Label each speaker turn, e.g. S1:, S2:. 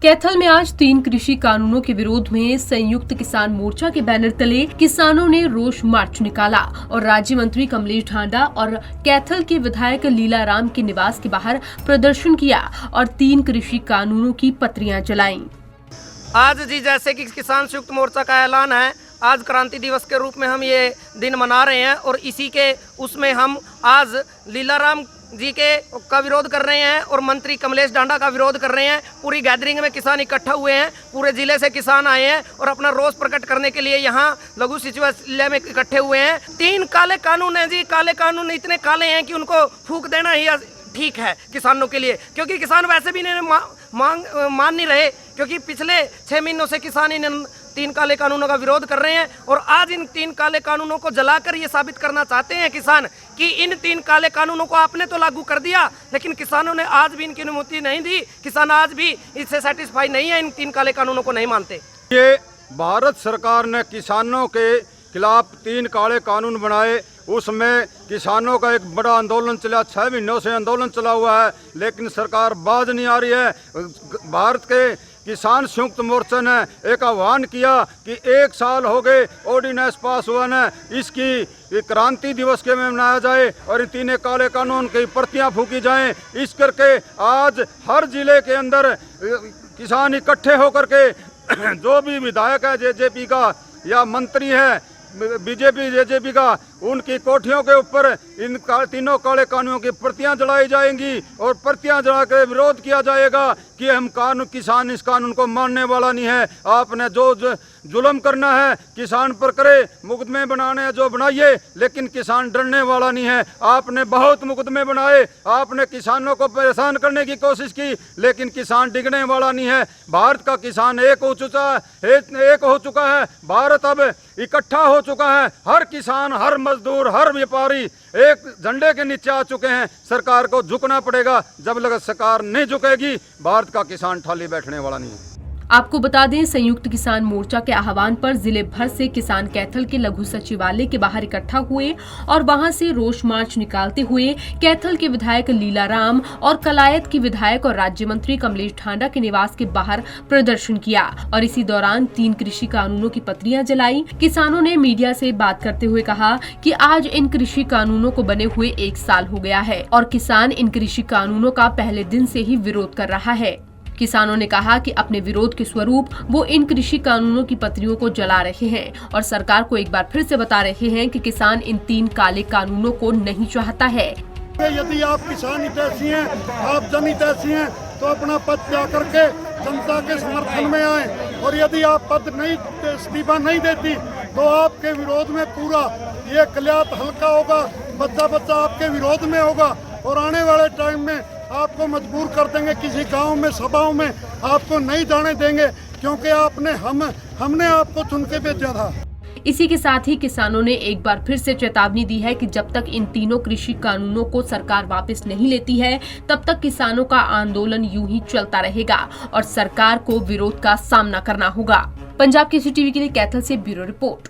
S1: कैथल में आज 3 कृषि कानूनों के विरोध में संयुक्त किसान मोर्चा के बैनर तले किसानों ने रोष मार्च निकाला और राज्य मंत्री कमलेश ढांडा और कैथल के विधायक लीलाराम के निवास के बाहर प्रदर्शन किया और 3 कृषि कानूनों की पत्रियां जलाईं।
S2: आज जी जैसे कि किसान संयुक्त मोर्चा का ऐलान है, आज क्रांति दिवस के रूप में हम ये दिन मना रहे हैं और इसी के उसमें हम आज लीलाराम जी का विरोध कर रहे हैं और मंत्री कमलेश ढांडा का विरोध कर रहे हैं। पूरी गैदरिंग में किसान इकट्ठा हुए हैं, पूरे जिले से किसान आए हैं और अपना रोष प्रकट करने के लिए यहाँ लघु सचिवालय में इकट्ठे हुए हैं। 3 काले कानून हैं जी, काले कानून इतने काले हैं कि उनको फूंक देना ही ठीक है किसानों के लिए, क्योंकि किसान वैसे भी मान नहीं रहे, क्योंकि पिछले 6 महीनों से किसान इन 3 काले कानूनों का विरोध कर रहे हैं और आज इन 3 काले कानूनों को जलाकर ये साबित करना चाहते हैं किसान कि इन 3 काले कानूनों को आपने तो लागू कर दिया, लेकिन किसानों ने आज भी इनकी अनुमति नहीं दी। किसान आज भी इससे सेटिस्फाई नहीं है, इन 3 काले कानूनों को नहीं मानते।
S3: ये भारत सरकार ने किसानों के खिलाफ 3 काले कानून बनाए, उसमें किसानों का एक बड़ा आंदोलन चला, 6 महीनों से आंदोलन चला हुआ है, लेकिन सरकार बाज नहीं आ रही है। भारत के किसान संयुक्त मोर्चा ने एक आह्वान किया कि 1 साल हो गए ऑर्डिनेंस पास हुआ न, इसकी क्रांति दिवस के में मनाया जाए और इन 3 काले कानून की प्रतियां फूकी जाएं। इस करके आज हर जिले के अंदर किसान इकट्ठे होकर के जो भी विधायक है जेजेपी का या मंत्री है बीजेपी जेजेपी का, उनकी कोठियों के ऊपर इन 3 काले कानूनों की प्रतियां जलाई जाएंगी और प्रतियां जला कर विरोध किया जाएगा कि हम किसान इस कानून को मानने वाला नहीं है। आपने जो जुल्म करना है किसान पर करे, मुकदमे बनाने हैं जो बनाइए, लेकिन किसान डरने वाला नहीं है। आपने बहुत मुकदमे बनाए, आपने किसानों को परेशान करने की कोशिश की, लेकिन किसान डिगने वाला नहीं है। भारत का किसान एक हो चुका है। भारत अब इकट्ठा हो चुका है। हर किसान, हर मजदूर, हर व्यापारी एक झंडे के नीचे आ चुके हैं। सरकार को झुकना पड़ेगा, जब तक सरकार नहीं झुकेगी भारत का किसान ठाली बैठने वाला नहीं है।
S1: आपको बता दें, संयुक्त किसान मोर्चा के आह्वान पर जिले भर से किसान कैथल के लघु सचिवालय के बाहर इकट्ठा हुए और वहां से रोष मार्च निकालते हुए कैथल के विधायक लीलाराम और कलायत के विधायक और राज्य मंत्री कमलेश ढांडा के निवास के बाहर प्रदर्शन किया और इसी दौरान 3 कृषि कानूनों की पत्रियां जलाई। किसानों ने मीडिया से बात करते हुए कहा कि आज इन कृषि कानूनों को बने हुए 1 साल हो गया है और किसान इन कृषि कानूनों का पहले दिन से ही विरोध कर रहा है। किसानों ने कहा कि अपने विरोध के स्वरूप वो इन कृषि कानूनों की पत्रियों को जला रहे हैं और सरकार को एक बार फिर से बता रहे हैं कि किसान इन 3 काले कानूनों को नहीं चाहता है।
S4: यदि आप किसान हितैषी हैं, आप जनहितैषी हैं, तो अपना पद त्याग करके जनता के समर्थन में आए और यदि आप पद नहीं इस्तीफा नहीं देती तो आपके विरोध में पूरा ये कलियात हल्का होगा, बच्चा आपके विरोध में होगा और आने वाले टाइम में आपको मजबूर कर देंगे, किसी गांव में सभाओं में आपको नहीं जाने देंगे, क्योंकि हमने आपको चुन के भेजा था।
S1: इसी के साथ ही किसानों ने एक बार फिर से चेतावनी दी है कि जब तक इन 3 कृषि कानूनों को सरकार वापस नहीं लेती है, तब तक किसानों का आंदोलन यूं ही चलता रहेगा और सरकार को विरोध का सामना करना होगा। पंजाब केसरी टीवी के लिए कैथल से ब्यूरो रिपोर्ट।